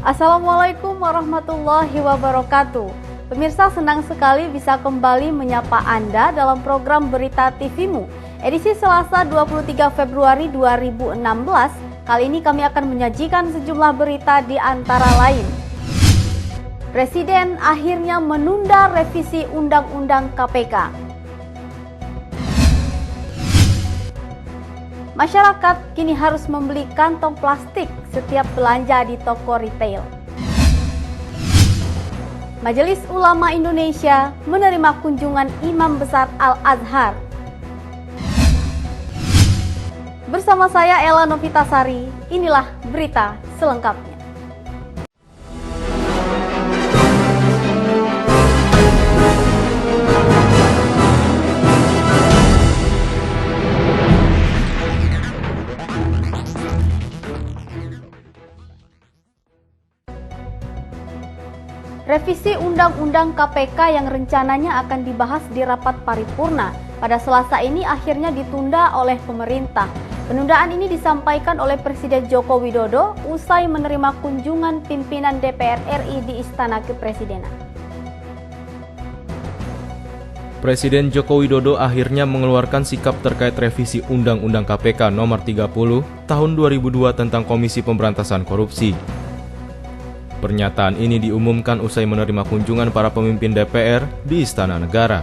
Assalamualaikum warahmatullahi wabarakatuh. Pemirsa, senang sekali bisa kembali menyapa Anda dalam program Berita TV-mu, edisi Selasa 23 Februari 2016. Kali ini kami akan menyajikan sejumlah berita di antara lain. Presiden akhirnya menunda revisi Undang-Undang KPK. Masyarakat kini harus membeli kantong plastik setiap belanja di toko retail. Majelis Ulama Indonesia menerima kunjungan Imam Besar Al-Azhar. Bersama saya Ella Novitasari, inilah berita selengkapnya. Revisi Undang-Undang KPK yang rencananya akan dibahas di rapat paripurna pada Selasa ini akhirnya ditunda oleh pemerintah. Penundaan ini disampaikan oleh Presiden Joko Widodo usai menerima kunjungan pimpinan DPR RI di Istana Kepresidenan. Presiden Joko Widodo akhirnya mengeluarkan sikap terkait revisi Undang-Undang KPK Nomor 30 Tahun 2002 tentang Komisi Pemberantasan Korupsi. Pernyataan ini diumumkan usai menerima kunjungan para pemimpin DPR di Istana Negara.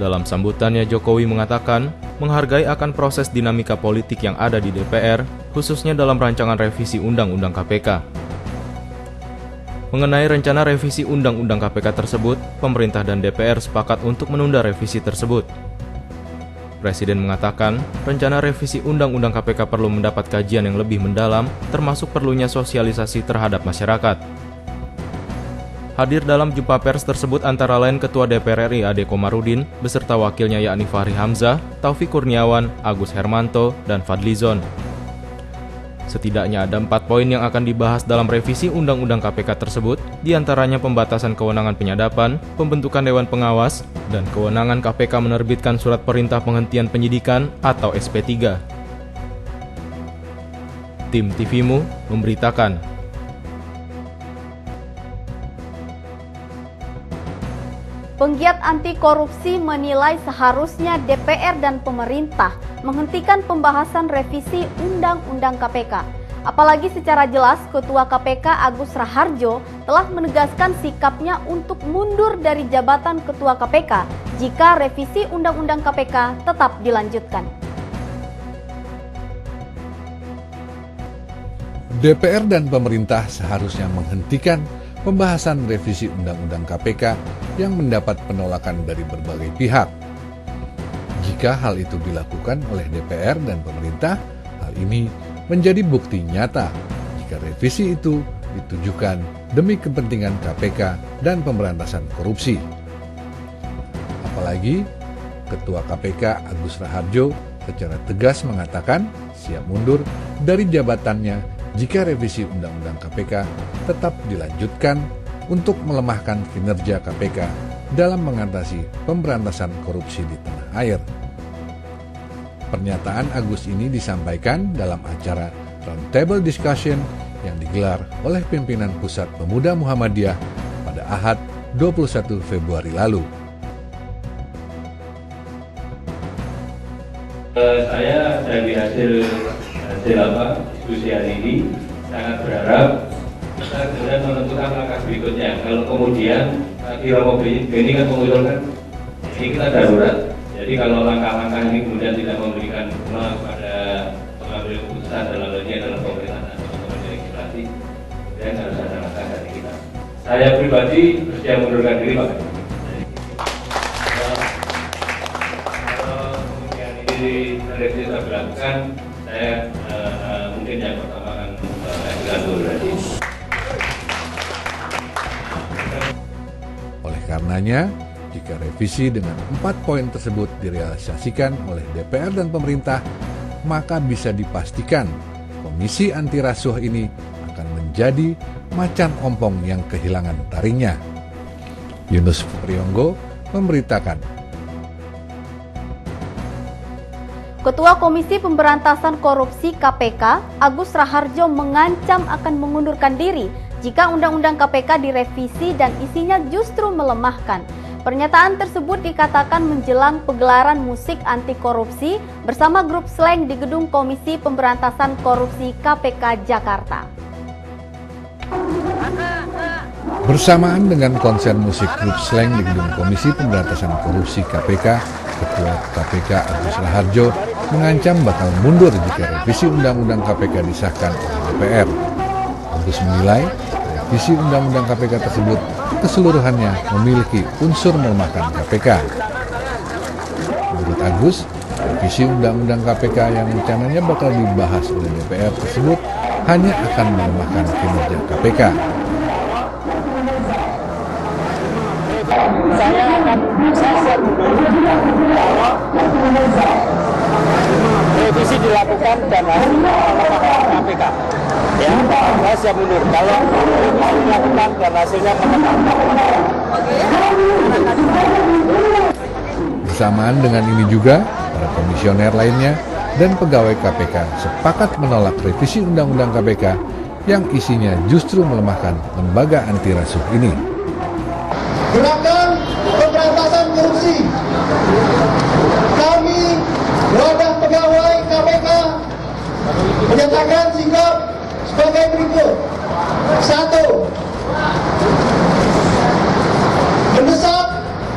Dalam sambutannya, Jokowi mengatakan menghargai akan proses dinamika politik yang ada di DPR, khususnya dalam rancangan revisi Undang-Undang KPK. Mengenai rencana revisi Undang-Undang KPK tersebut, pemerintah dan DPR sepakat untuk menunda revisi tersebut. Presiden mengatakan, rencana revisi Undang-Undang KPK perlu mendapat kajian yang lebih mendalam, termasuk perlunya sosialisasi terhadap masyarakat. Hadir dalam jumpa pers tersebut antara lain Ketua DPR RI Ade Komarudin, beserta wakilnya yakni Fahri Hamzah, Taufik Kurniawan, Agus Hermanto, dan Fadlizon. Setidaknya ada 4 poin yang akan dibahas dalam revisi Undang-Undang KPK tersebut, diantaranya pembatasan kewenangan penyadapan, pembentukan Dewan Pengawas, dan kewenangan KPK menerbitkan surat perintah penghentian penyidikan atau SP3. Tim TV-mu memberitakan. Penggiat anti korupsi menilai seharusnya DPR dan pemerintah menghentikan pembahasan revisi Undang-Undang KPK. Apalagi secara jelas Ketua KPK Agus Raharjo telah menegaskan sikapnya untuk mundur dari jabatan Ketua KPK jika revisi Undang-Undang KPK tetap dilanjutkan. DPR dan pemerintah seharusnya menghentikan pembahasan revisi Undang-Undang KPK yang mendapat penolakan dari berbagai pihak. Jika hal itu dilakukan oleh DPR dan pemerintah, hal ini menjadi bukti nyata jika revisi itu ditujukan demi kepentingan KPK dan pemberantasan korupsi. Apalagi, Ketua KPK Agus Raharjo secara tegas mengatakan siap mundur dari jabatannya jika revisi Undang-Undang KPK tetap dilanjutkan untuk melemahkan kinerja KPK dalam mengatasi pemberantasan korupsi di tanah air. Pernyataan Agus ini disampaikan dalam acara Roundtable Discussion yang digelar oleh pimpinan Pusat Pemuda Muhammadiyah pada Ahad 21 Februari lalu. Saya dari hasil diskusi hari ini sangat berharap kita kemudian menentukan langkah berikutnya. Kalau kemudian di Romo Beni kan mengusulkan ini kita darurat. Jadi kalau langkah-langkah ini kemudian tidak memberikan dukungan kepada pengambil keputusan dalam hal ini adalah pemerintahan atau teman-teman legislasi, kemudian harus ada langkah dari kita. Saya pribadi bersedia mundurkan diri, Pak. Kalau kemudian ini revisi tidak dilakukan, saya mungkin yang pertama akan mengajukan mundur. Oleh karenanya, jika revisi dengan 4 poin tersebut direalisasikan oleh DPR dan pemerintah, maka bisa dipastikan Komisi Anti Rasuah ini akan menjadi macan ompong yang kehilangan taringnya. Yunus Priyonggo memberitakan. Ketua Komisi Pemberantasan Korupsi KPK, Agus Raharjo mengancam akan mengundurkan diri jika Undang-Undang KPK direvisi dan isinya justru melemahkan. Pernyataan tersebut dikatakan menjelang pegelaran musik anti korupsi bersama grup Slang di gedung Komisi Pemberantasan Korupsi KPK Jakarta. Bersamaan dengan konser musik grup Slang di gedung Komisi Pemberantasan Korupsi KPK, Ketua KPK Agus Raharjo mengancam bakal mundur jika revisi Undang-Undang KPK disahkan oleh DPR. Agus menilai revisi Undang-Undang KPK tersebut keseluruhannya memiliki unsur melemahkan KPK. Menurut Agus, revisi Undang-Undang KPK yang rencananya bakal dibahas oleh DPR tersebut hanya akan melemahkan kinerja KPK. Saya revisi dilakukan dan hasilnya melemahkan KPK. Ya, saya siap mundur. Kalau revisi dilakukan dan hasilnya melemahkan KPK. Bersamaan dengan ini juga, para komisioner lainnya dan pegawai KPK sepakat menolak revisi Undang-Undang KPK yang isinya justru melemahkan lembaga anti rasuah ini. Gerakan Pemberantasan Korupsi, kami wadah pegawai KPK menyatakan sikap sebagai berikut. 1. Mendesak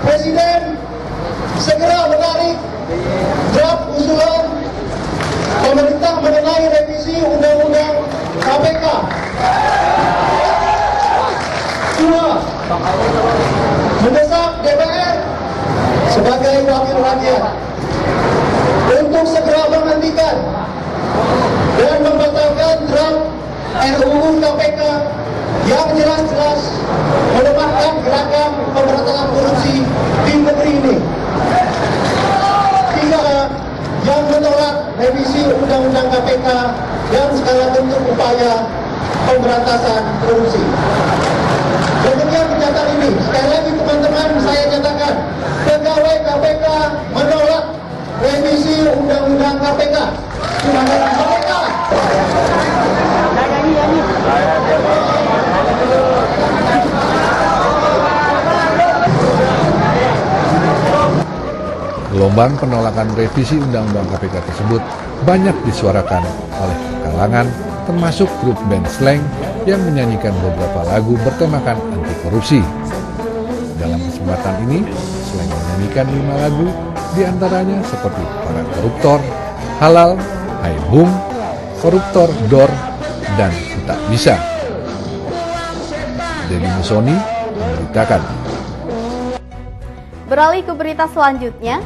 Presiden segera menarik draft usulan pemerintah mengenai revisi Undang-Undang KPK. 2. Mendesak DPR sebagai wakil rakyat untuk segera menghentikan dan membatalkan draft RUU KPK yang jelas-jelas melemahkan gerakan pemberantasan korupsi di negeri ini. 3. Yang menolak revisi Undang-Undang KPK yang segala bentuk upaya pemberantasan korupsi. Demikian pernyataan ini. Sekali lagi teman-teman, saya nyatakan pegawai KPK menolak revisi Undang-Undang KPK. Terima kasih. Gelombang penolakan revisi Undang-Undang KPK tersebut banyak disuarakan oleh kalangan, termasuk grup band Slang yang menyanyikan beberapa lagu bertemakan anti korupsi. Dalam kesempatan ini, Slang menyanyikan 5 lagu, diantaranya seperti Para Koruptor, Halal, Hai Bung, Koruptor, Dor, dan Ku Tak Bisa. Deddy Musoni memberitakan. Beralih ke berita selanjutnya,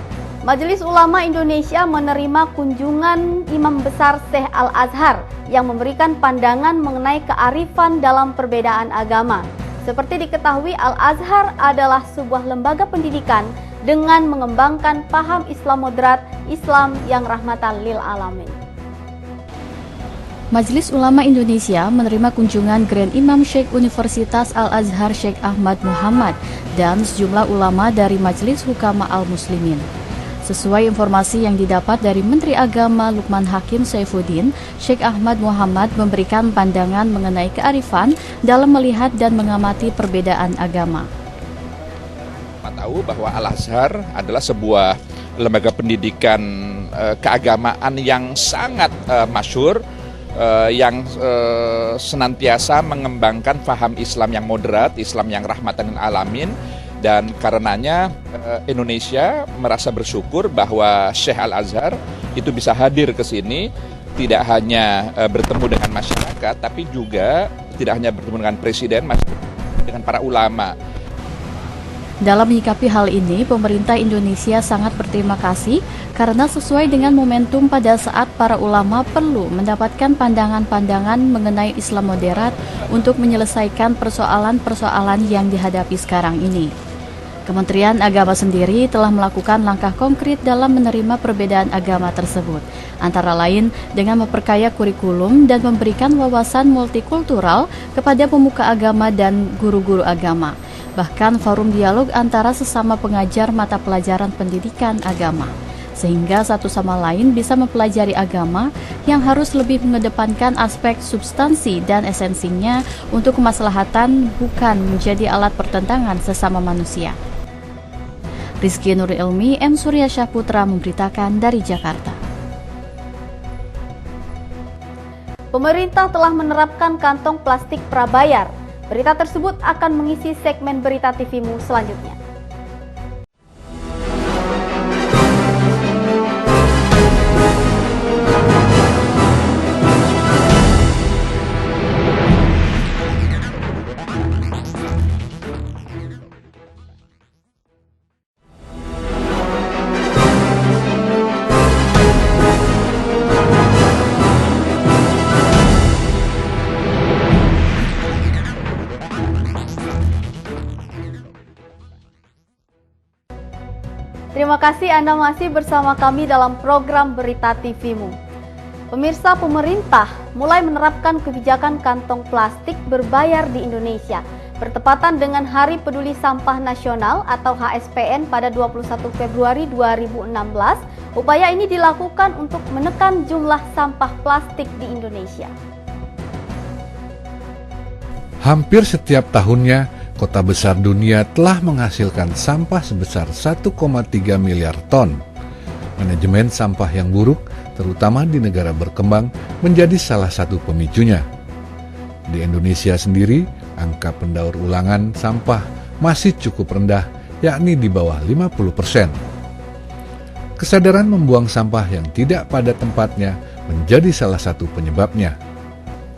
Majelis Ulama Indonesia menerima kunjungan Imam Besar Syekh Al-Azhar yang memberikan pandangan mengenai kearifan dalam perbedaan agama. Seperti diketahui, Al-Azhar adalah sebuah lembaga pendidikan dengan mengembangkan paham Islam moderat, Islam yang rahmatan lil alamin. Majelis Ulama Indonesia menerima kunjungan Grand Imam Syekh Universitas Al-Azhar Syekh Ahmad Muhammad dan sejumlah ulama dari Majelis Hukama Al-Muslimin. Sesuai informasi yang didapat dari Menteri Agama Lukman Hakim Saifuddin, Syekh Ahmad Muhammad memberikan pandangan mengenai kearifan dalam melihat dan mengamati perbedaan agama. Kita tahu bahwa Al-Azhar adalah sebuah lembaga pendidikan keagamaan yang sangat masyhur, yang senantiasa mengembangkan faham Islam yang moderat, Islam yang rahmatan lil alamin. Dan karenanya Indonesia merasa bersyukur bahwa Syekh Al-Azhar itu bisa hadir ke sini, tidak hanya bertemu dengan masyarakat, tapi juga tidak hanya bertemu dengan presiden, dengan para ulama. Dalam menyikapi hal ini, pemerintah Indonesia sangat berterima kasih karena sesuai dengan momentum pada saat para ulama perlu mendapatkan pandangan-pandangan mengenai Islam moderat untuk menyelesaikan persoalan-persoalan yang dihadapi sekarang ini. Kementerian Agama sendiri telah melakukan langkah konkret dalam menerima perbedaan agama tersebut, antara lain dengan memperkaya kurikulum dan memberikan wawasan multikultural kepada pemuka agama dan guru-guru agama, bahkan forum dialog antara sesama pengajar mata pelajaran pendidikan agama. sehingga satu sama lain bisa mempelajari agama yang harus lebih mengedepankan aspek substansi dan esensinya untuk kemaslahatan, bukan menjadi alat pertentangan sesama manusia. Rizky Nur Ilmi, M. Surya Syahputra memberitakan dari Jakarta. Pemerintah telah menerapkan kantong plastik prabayar. Berita tersebut akan mengisi segmen Berita TV-mu selanjutnya. Terima kasih Anda masih bersama kami dalam program Berita TV-mu. Pemirsa, pemerintah mulai menerapkan kebijakan kantong plastik berbayar di Indonesia. Bertepatan dengan Hari Peduli Sampah Nasional atau HSPN pada 21 Februari 2016, upaya ini dilakukan untuk menekan jumlah sampah plastik di Indonesia. Hampir setiap tahunnya, kota besar dunia telah menghasilkan sampah sebesar 1,3 miliar ton. Manajemen sampah yang buruk, terutama di negara berkembang, menjadi salah satu pemicunya. Di Indonesia sendiri, angka pendaur ulangan sampah masih cukup rendah, yakni di bawah 50%. Kesadaran membuang sampah yang tidak pada tempatnya menjadi salah satu penyebabnya.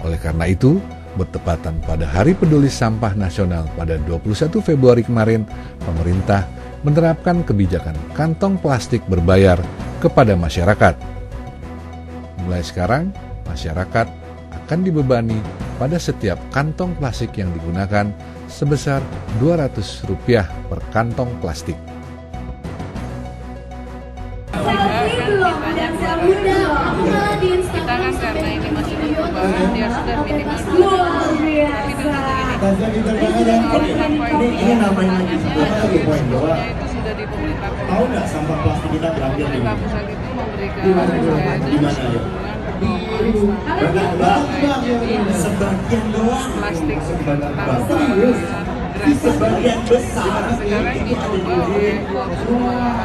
Oleh karena itu, bertepatan pada Hari Peduli Sampah Nasional pada 21 Februari kemarin, pemerintah menerapkan kebijakan kantong plastik berbayar kepada masyarakat. Mulai sekarang, masyarakat akan dibebani pada setiap kantong plastik yang digunakan sebesar Rp200 per kantong plastik. Kita kan karena ini masih perkembangan, dia sudah minimal ini namanya lagi poin bahwa itu sudah di pemerintah. tahu nggak sampah plastik kita berambil di mana? Pusat itu memberikan Di mana ya? Sebagian doang. plastik Sebagian besar sekarang dicoba oleh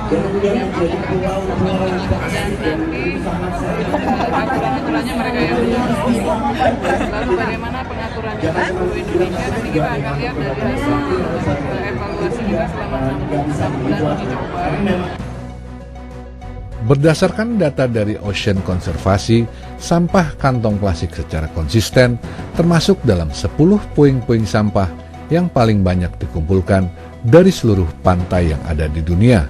kemudian menjadi pulau-pulau dan nanti aturan-aturannya mereka yang lalu bagaimana pengaturannya untuk Indonesia, nanti kita akan lihat dari hasil evaluasi kita selama 1 bulan uji coba. Berdasarkan data dari Ocean Konservasi, sampah kantong plastik secara konsisten termasuk dalam 10 puing-puing sampah yang paling banyak dikumpulkan dari seluruh pantai yang ada di dunia.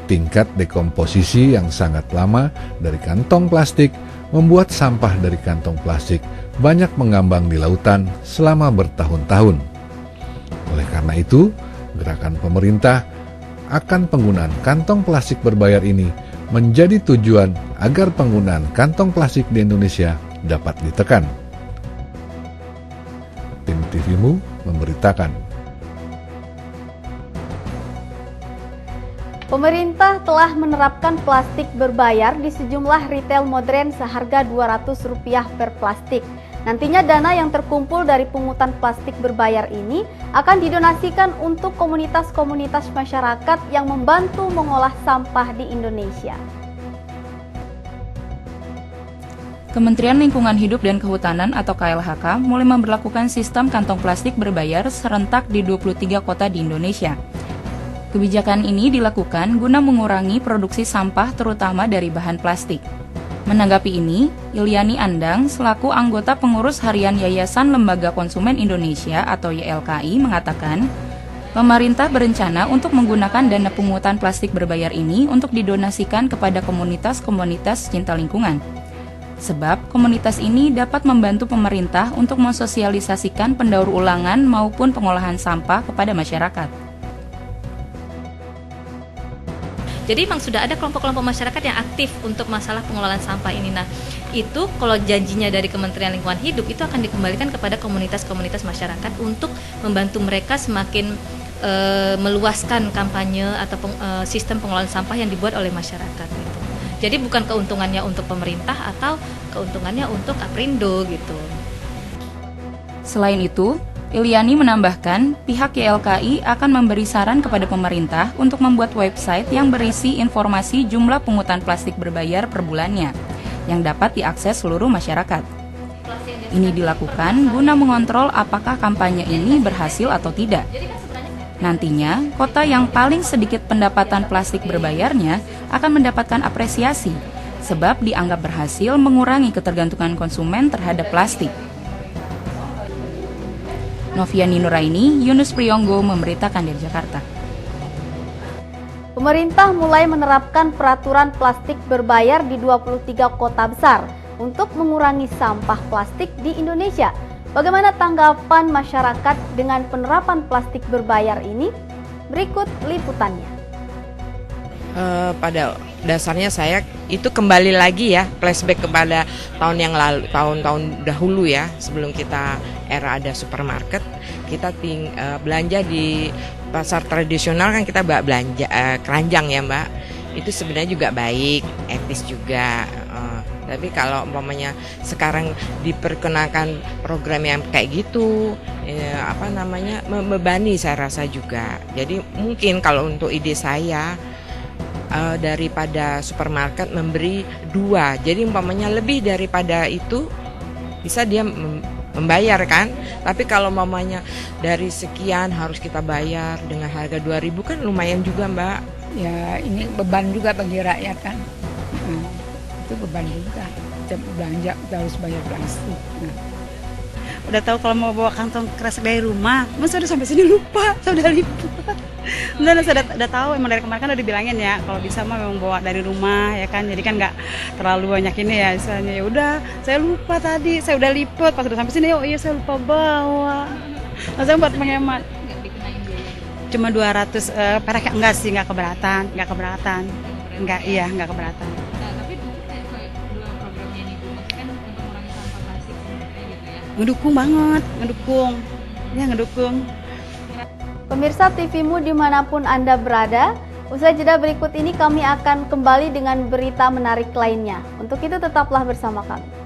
Tingkat dekomposisi yang sangat lama dari kantong plastik membuat sampah dari kantong plastik banyak mengambang di lautan selama bertahun-tahun. Oleh karena itu, gerakan pemerintah akan penggunaan kantong plastik berbayar ini menjadi tujuan agar penggunaan kantong plastik di Indonesia dapat ditekan. Tim TV-mu memberitakan. Pemerintah telah menerapkan plastik berbayar di sejumlah retail modern seharga Rp200 per plastik. Nantinya dana yang terkumpul dari pungutan plastik berbayar ini akan didonasikan untuk komunitas-komunitas masyarakat yang membantu mengolah sampah di Indonesia. Kementerian Lingkungan Hidup dan Kehutanan atau KLHK mulai memberlakukan sistem kantong plastik berbayar serentak di 23 kota di Indonesia. Kebijakan ini dilakukan guna mengurangi produksi sampah terutama dari bahan plastik. Menanggapi ini, Iliani Andang selaku anggota pengurus harian Yayasan Lembaga Konsumen Indonesia atau YLKI mengatakan, pemerintah berencana untuk menggunakan dana pungutan plastik berbayar ini untuk didonasikan kepada komunitas-komunitas cinta lingkungan. Sebab komunitas ini dapat membantu pemerintah untuk mensosialisasikan pendaur ulangan maupun pengolahan sampah kepada masyarakat. Jadi memang sudah ada kelompok-kelompok masyarakat yang aktif untuk masalah pengelolaan sampah ini. Nah, itu kalau janjinya dari Kementerian Lingkungan Hidup itu akan dikembalikan kepada komunitas-komunitas masyarakat untuk membantu mereka semakin meluaskan kampanye atau sistem pengelolaan sampah yang dibuat oleh masyarakat gitu. Jadi bukan keuntungannya untuk pemerintah atau keuntungannya untuk Aprindo gitu. Selain itu, Iliani menambahkan pihak YLKI akan memberi saran kepada pemerintah untuk membuat website yang berisi informasi jumlah pungutan plastik berbayar per bulannya yang dapat diakses seluruh masyarakat. Ini dilakukan guna mengontrol apakah kampanye ini berhasil atau tidak. Nantinya, kota yang paling sedikit pendapatan plastik berbayarnya akan mendapatkan apresiasi, sebab dianggap berhasil mengurangi ketergantungan konsumen terhadap plastik. Noviani Nuraini, Yunus Priyonggo memberitakan dari Jakarta. Pemerintah mulai menerapkan peraturan plastik berbayar di 23 kota besar untuk mengurangi sampah plastik di Indonesia. Bagaimana tanggapan masyarakat dengan penerapan plastik berbayar ini? Berikut liputannya. Pada dasarnya saya itu kembali lagi ya, flashback kepada tahun yang lalu, tahun-tahun dahulu ya, sebelum kita era ada supermarket, kita belanja di pasar tradisional kan kita belanja keranjang ya Mbak. Itu sebenarnya juga baik, etis juga. Tapi kalau umpamanya sekarang diperkenakan program yang kayak gitu, membebani saya rasa juga. Jadi mungkin kalau untuk ide saya, daripada supermarket memberi 2, jadi umpamanya lebih daripada itu bisa dia membayar kan. Tapi kalau umpamanya dari sekian harus kita bayar dengan harga 2.000 kan lumayan juga Mbak. Ya ini beban juga bagi rakyat kan. Itu beban juga, belanja kita harus bayar plastik. Udah tahu kalau mau bawa kantong kresek dari rumah, masa udah sampai sini lupa, saya udah lipat. Saya udah tahu, emang dari kemarin kan udah dibilangin ya, kalau bisa mah memang bawa dari rumah ya kan, jadi kan nggak terlalu banyak ini ya, misalnya ya udah, saya lupa tadi, saya udah lipat, pas udah sampai sini, oh iya saya lupa bawa. Nah, saya buat menghemat. Cuma 200 perak, enggak sih, nggak keberatan, nggak keberatan. Ngedukung banget, ngedukung. Pemirsa TV-mu dimanapun Anda berada, usai jeda berikut ini kami akan kembali dengan berita menarik lainnya. Untuk itu tetaplah bersama kami.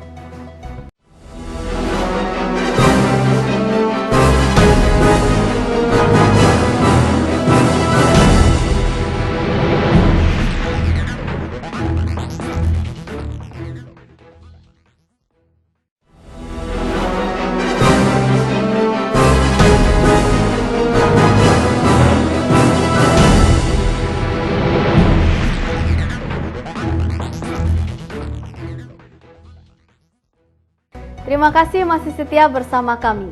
Terima kasih masih setia bersama kami.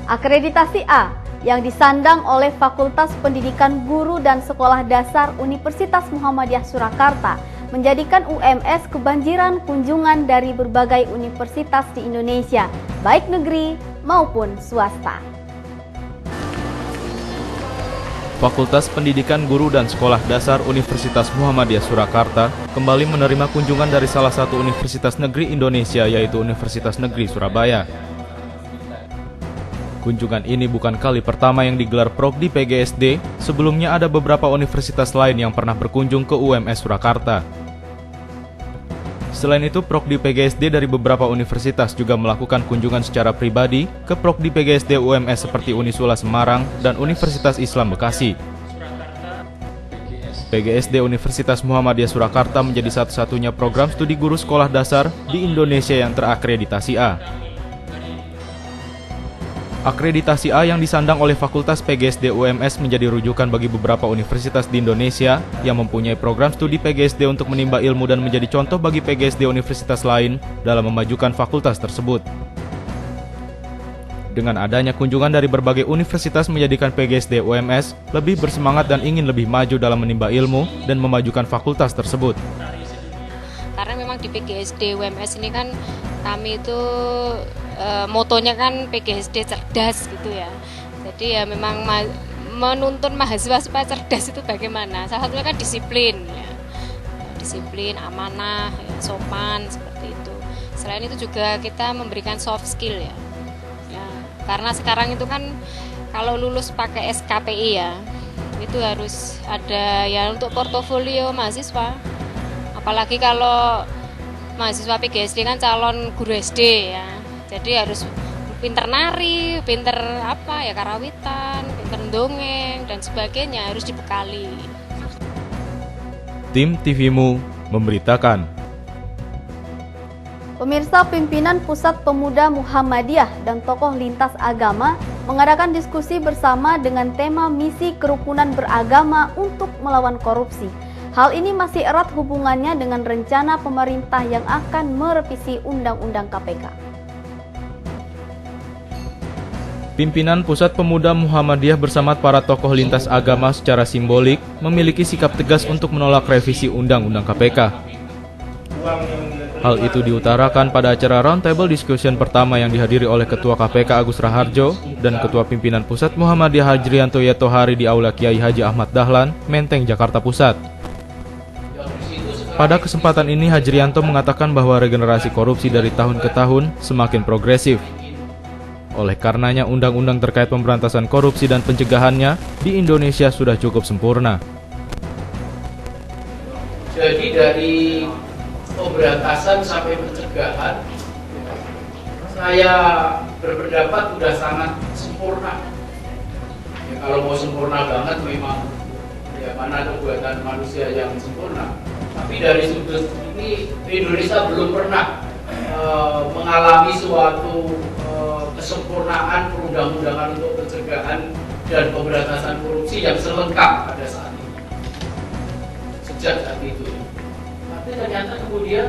Akreditasi A yang disandang oleh Fakultas Pendidikan Guru dan Sekolah Dasar Universitas Muhammadiyah Surakarta menjadikan UMS kebanjiran kunjungan dari berbagai universitas di Indonesia, baik negeri maupun swasta. Fakultas Pendidikan Guru dan Sekolah Dasar Universitas Muhammadiyah Surakarta kembali menerima kunjungan dari salah satu universitas negeri Indonesia, yaitu Universitas Negeri Surabaya. Kunjungan ini bukan kali pertama yang digelar Prokdi PGSD, sebelumnya ada beberapa universitas lain yang pernah berkunjung ke UMS Surakarta. Selain itu, Prokdi PGSD dari beberapa universitas juga melakukan kunjungan secara pribadi ke Prokdi PGSD UMS seperti Unisula Semarang dan Universitas Islam Bekasi. PGSD Universitas Muhammadiyah Surakarta menjadi satu-satunya program studi guru sekolah dasar di Indonesia yang terakreditasi A. Akreditasi A yang disandang oleh Fakultas PGSD UMS menjadi rujukan bagi beberapa universitas di Indonesia yang mempunyai program studi PGSD untuk menimba ilmu dan menjadi contoh bagi PGSD universitas lain dalam memajukan fakultas tersebut. Dengan adanya kunjungan dari berbagai universitas menjadikan PGSD UMS lebih bersemangat dan ingin lebih maju dalam menimba ilmu dan memajukan fakultas tersebut. Karena memang di PGSD UMS ini kan kami itu motonya kan PGSD cerdas gitu ya. Jadi ya memang menuntun mahasiswa supaya cerdas itu bagaimana. Salah satunya kan disiplin ya. Disiplin, amanah, ya, sopan seperti itu. Selain itu juga kita memberikan soft skill ya. Karena sekarang itu kan kalau lulus pakai SKPI ya, itu harus ada ya untuk portofolio mahasiswa. Apalagi kalau mahasiswa PGSD kan calon guru SD ya, jadi harus pinter nari, pinter karawitan, pinter dongeng dan sebagainya, harus dibekali. Tim TVMU memberitakan. Pemirsa, pimpinan Pusat Pemuda Muhammadiyah dan tokoh lintas agama mengadakan diskusi bersama dengan tema misi kerukunan beragama untuk melawan korupsi. Hal ini masih erat hubungannya dengan rencana pemerintah yang akan merevisi Undang-Undang KPK. Pimpinan Pusat Pemuda Muhammadiyah bersama para tokoh lintas agama secara simbolik memiliki sikap tegas untuk menolak revisi Undang-Undang KPK. Hal itu diutarakan pada acara Roundtable Discussion pertama yang dihadiri oleh Ketua KPK Agus Raharjo dan Ketua Pimpinan Pusat Muhammadiyah Hajrianto Yatohari di Aula Kiai Haji Ahmad Dahlan, Menteng, Jakarta Pusat. Pada kesempatan ini Hajrianto mengatakan bahwa regenerasi korupsi dari tahun ke tahun semakin progresif. Oleh karenanya undang-undang terkait pemberantasan korupsi dan pencegahannya di Indonesia sudah cukup sempurna. Jadi dari pemberantasan sampai pencegahan, saya berpendapat sudah sangat sempurna. Ya, kalau mau sempurna banget memang ya mana ada buatan manusia yang sempurna. Tapi dari sudut ini Indonesia belum pernah mengalami suatu kesempurnaan perundang-undangan untuk pencegahan dan pemberantasan korupsi yang selengkap pada saat ini. Sejak saat itu. Tapi ternyata kemudian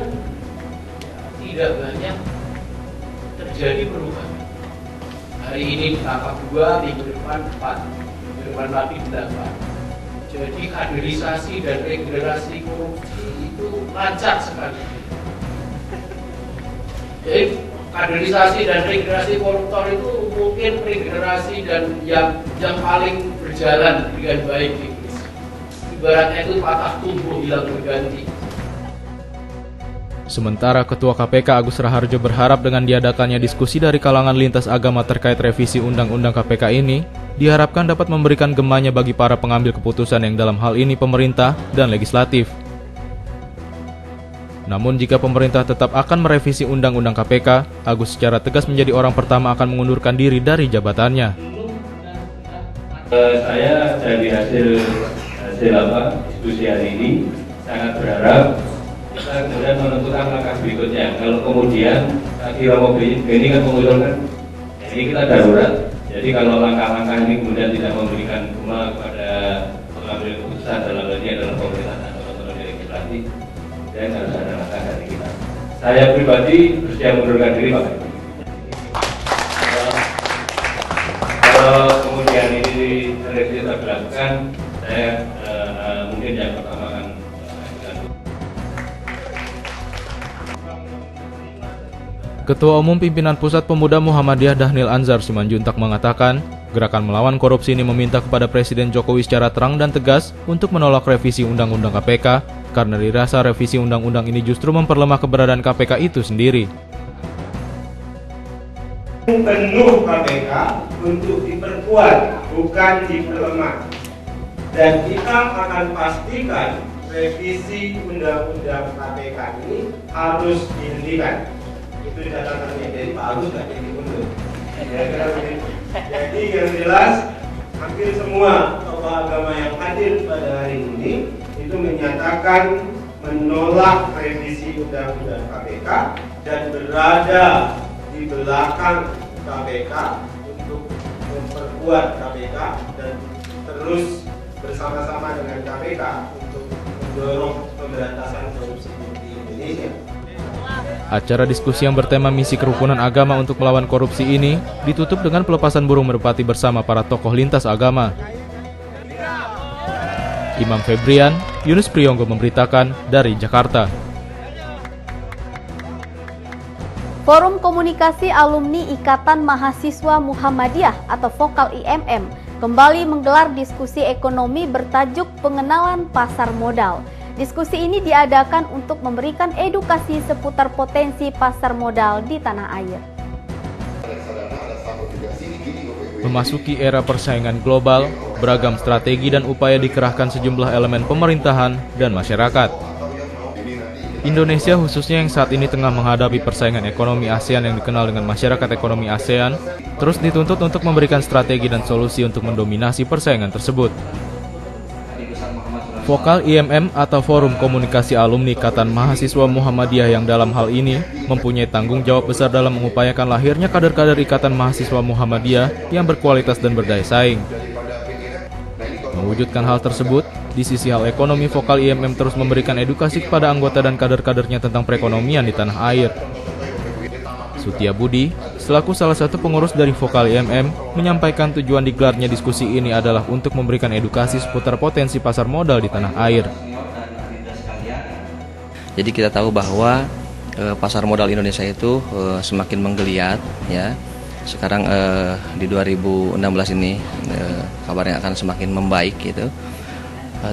tidak banyak terjadi perubahan. Hari ini ditangkap 2, minggu depan 4, minggu depan lagi 8. Jadi kaderisasi dan regenerasi korupsi itu lancar sekali. Jadi kaderisasi dan regenerasi koruptor itu mungkin regenerasi dan yang paling berjalan dengan baik di Indonesia. Ibaratnya itu patah tumbuh hilang berganti. Sementara Ketua KPK Agus Raharjo berharap dengan diadakannya diskusi dari kalangan lintas agama terkait revisi Undang-Undang KPK ini, diharapkan dapat memberikan gemanya bagi para pengambil keputusan yang dalam hal ini pemerintah dan legislatif. Namun jika pemerintah tetap akan merevisi Undang-Undang KPK, Agus secara tegas menjadi orang pertama akan mengundurkan diri dari jabatannya. Saya dari hasil diskusi hari ini sangat berharap kita kemudian menentukan langkah berikutnya. Kalau kemudian tadi Romo Beni kan mengusulkan, ini kita darurat. Jadi kalau langkah-langkah ini kemudian tidak memberikan gema kepada pengambil keputusan dalam hal ini adalah pemerintah dan teman-teman legislatif, dan harus ada langkah dari kita. Saya pribadi bersedia mengundurkan diri, Pak. Kalau kemudian ini seleksi dilakukan, saya mungkin yang pertama akan Ketua Umum Pimpinan Pusat Pemuda Muhammadiyah Dhanil Anzar Simanjuntak mengatakan, gerakan melawan korupsi ini meminta kepada Presiden Jokowi secara terang dan tegas untuk menolak revisi Undang-Undang KPK, karena dirasa revisi Undang-Undang ini justru memperlemah keberadaan KPK itu sendiri. Penuh KPK untuk diperkuat, bukan diperlemah. Dan kita akan pastikan revisi Undang-Undang KPK ini harus dihentikan. Itu catatannya, jadi Pak Agus nggak jadi mundur. Jadi yang jelas hampir semua tokoh agama yang hadir pada hari ini itu menyatakan menolak revisi Undang-Undang KPK dan berada di belakang KPK untuk memperkuat KPK dan terus bersama-sama dengan KPK untuk mendorong pemberantasan korupsi di Indonesia. Acara diskusi yang bertema misi kerukunan agama untuk melawan korupsi ini ditutup dengan pelepasan burung merpati bersama para tokoh lintas agama. Imam Febrian, Yunus Priyonggo memberitakan dari Jakarta. Forum Komunikasi Alumni Ikatan Mahasiswa Muhammadiyah atau Vokal IMM kembali menggelar diskusi ekonomi bertajuk Pengenalan Pasar Modal. Diskusi ini diadakan untuk memberikan edukasi seputar potensi pasar modal di tanah air. Memasuki era persaingan global, beragam strategi dan upaya dikerahkan sejumlah elemen pemerintahan dan masyarakat. Indonesia khususnya yang saat ini tengah menghadapi persaingan ekonomi ASEAN yang dikenal dengan masyarakat ekonomi ASEAN, terus dituntut untuk memberikan strategi dan solusi untuk mendominasi persaingan tersebut. Vokal IMM atau Forum Komunikasi Alumni Ikatan Mahasiswa Muhammadiyah yang dalam hal ini mempunyai tanggung jawab besar dalam mengupayakan lahirnya kader-kader Ikatan Mahasiswa Muhammadiyah yang berkualitas dan berdaya saing. Mewujudkan hal tersebut, di sisi hal ekonomi, Vokal IMM terus memberikan edukasi kepada anggota dan kader-kadernya tentang perekonomian di tanah air. Sutia Budi, selaku salah satu pengurus dari Vokal IMM, menyampaikan tujuan digelarnya diskusi ini adalah untuk memberikan edukasi seputar potensi pasar modal di tanah air. Jadi kita tahu bahwa pasar modal Indonesia itu semakin menggeliat, ya. Sekarang di 2016 ini kabarnya akan semakin membaik gitu.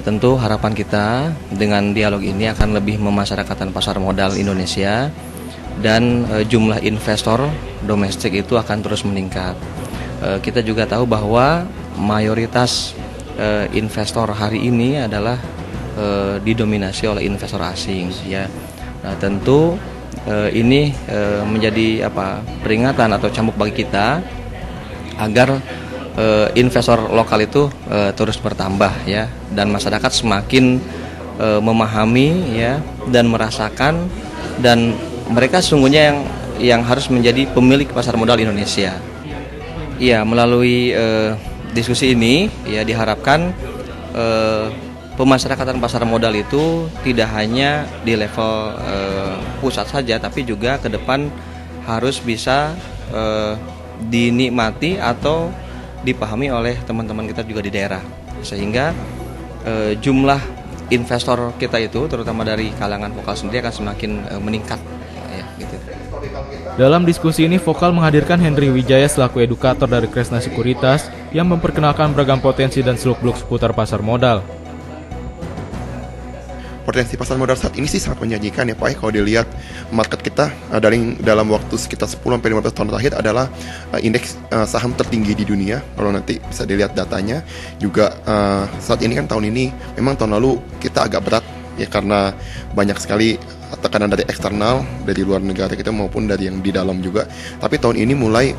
Tentu harapan kita dengan dialog ini akan lebih memasyarakatkan pasar modal Indonesia dan jumlah investor domestik itu akan terus meningkat. Kita juga tahu bahwa mayoritas investor hari ini adalah didominasi oleh investor asing, ya. Nah, tentu ini menjadi peringatan atau cambuk bagi kita agar investor lokal itu terus bertambah, ya, dan masyarakat semakin memahami, ya, dan merasakan, dan mereka sesungguhnya yang harus menjadi pemilik pasar modal Indonesia. Ya, melalui diskusi ini, ya, diharapkan pemasyarakatan pasar modal itu tidak hanya di level pusat saja, tapi juga ke depan harus bisa dinikmati atau dipahami oleh teman-teman kita juga di daerah, sehingga jumlah investor kita itu terutama dari kalangan Vokal sendiri akan semakin meningkat, ya, gitu. Dalam diskusi ini, Vokal menghadirkan Henry Wijaya selaku edukator dari Kresna Sekuritas yang memperkenalkan beragam potensi dan seluk-beluk seputar pasar modal. Potensi pasar modal saat ini sih sangat menjanjikan, ya Pak. Kalau dilihat market kita dalam waktu sekitar 10-15 tahun terakhir adalah indeks saham tertinggi di dunia. Kalau nanti bisa dilihat datanya juga saat ini kan tahun ini memang tahun lalu kita agak berat, ya, karena banyak sekali tekanan dari eksternal, dari luar negara kita maupun dari yang di dalam juga. Tapi tahun ini mulai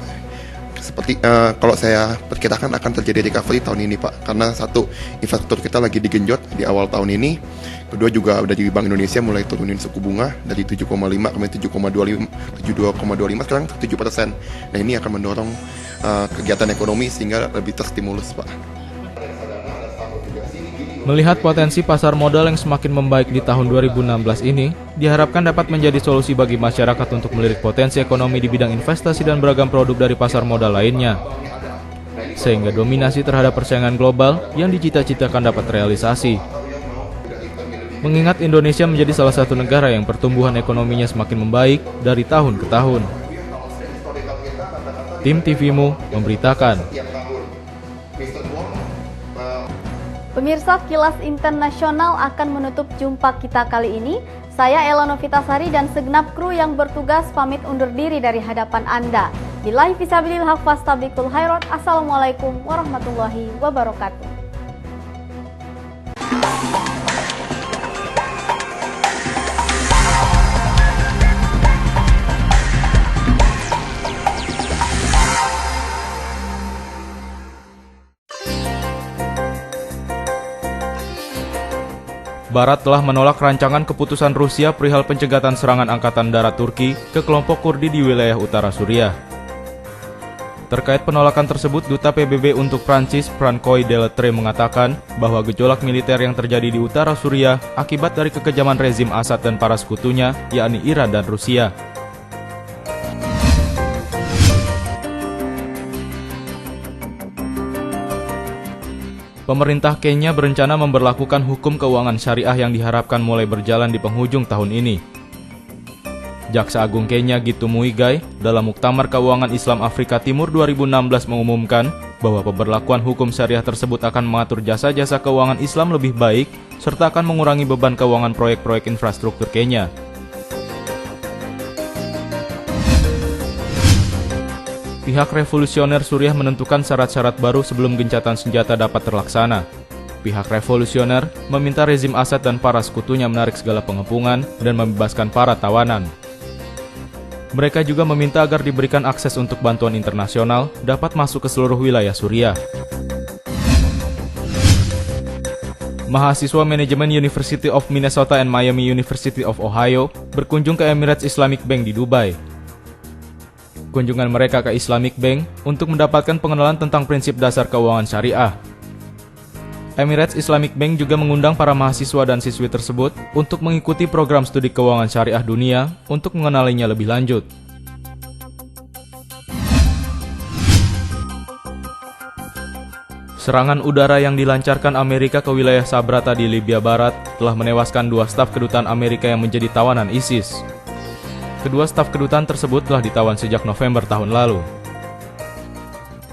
seperti kalau saya perkirakan akan terjadi recovery tahun ini, Pak, karena satu, infrastruktur kita lagi digenjot di awal tahun ini. Kedua, juga dari Bank Indonesia mulai turunin suku bunga dari 7,5 kemarin 7,25 sekarang 7%. Nah, ini akan mendorong kegiatan ekonomi sehingga lebih terstimulus, Pak. Melihat potensi pasar modal yang semakin membaik di tahun 2016 ini, diharapkan dapat menjadi solusi bagi masyarakat untuk melirik potensi ekonomi di bidang investasi dan beragam produk dari pasar modal lainnya, sehingga dominasi terhadap persaingan global yang dicita-citakan dapat terrealisasi. Mengingat Indonesia menjadi salah satu negara yang pertumbuhan ekonominya semakin membaik dari tahun ke tahun. Tim TVMU memberitakan. Pemirsa, Kilas Internasional akan menutup jumpa kita kali ini. Saya Ella Novitasari dan segenap kru yang bertugas pamit undur diri dari hadapan Anda. Billahi fisabilil haq fastabiqul khairat. Assalamualaikum warahmatullahi wabarakatuh. Barat telah menolak rancangan keputusan Rusia perihal pencegatan serangan Angkatan Darat Turki ke kelompok Kurdi di wilayah utara Suriah. Terkait penolakan tersebut, Duta PBB untuk Prancis, Francois Delattre, mengatakan bahwa gejolak militer yang terjadi di utara Suriah akibat dari kekejaman rezim Assad dan para sekutunya, yakni Iran dan Rusia. Pemerintah Kenya berencana memberlakukan hukum keuangan syariah yang diharapkan mulai berjalan di penghujung tahun ini. Jaksa Agung Kenya Gitu Muigai dalam Muktamar Keuangan Islam Afrika Timur 2016 mengumumkan bahwa pemberlakuan hukum syariah tersebut akan mengatur jasa-jasa keuangan Islam lebih baik serta akan mengurangi beban keuangan proyek-proyek infrastruktur Kenya. pihak revolusioner Suriah menentukan syarat-syarat baru sebelum gencatan senjata dapat terlaksana. Pihak revolusioner meminta rezim Assad dan para sekutunya menarik segala pengepungan dan membebaskan para tawanan. Mereka juga meminta agar diberikan akses untuk bantuan internasional dapat masuk ke seluruh wilayah Suriah. Mahasiswa manajemen University of Minnesota and Miami University of Ohio berkunjung ke Emirates Islamic Bank di Dubai. Kunjungan mereka ke Islamic Bank untuk mendapatkan pengenalan tentang prinsip dasar keuangan syariah. Emirates Islamic Bank juga mengundang para mahasiswa dan siswi tersebut untuk mengikuti program studi keuangan syariah dunia untuk mengenalinya lebih lanjut. Serangan udara yang dilancarkan Amerika ke wilayah Sabrata di Libya Barat telah menewaskan 2 staf kedutaan Amerika yang menjadi tawanan ISIS. Kedua staf kedutaan tersebut telah ditawan sejak November tahun lalu.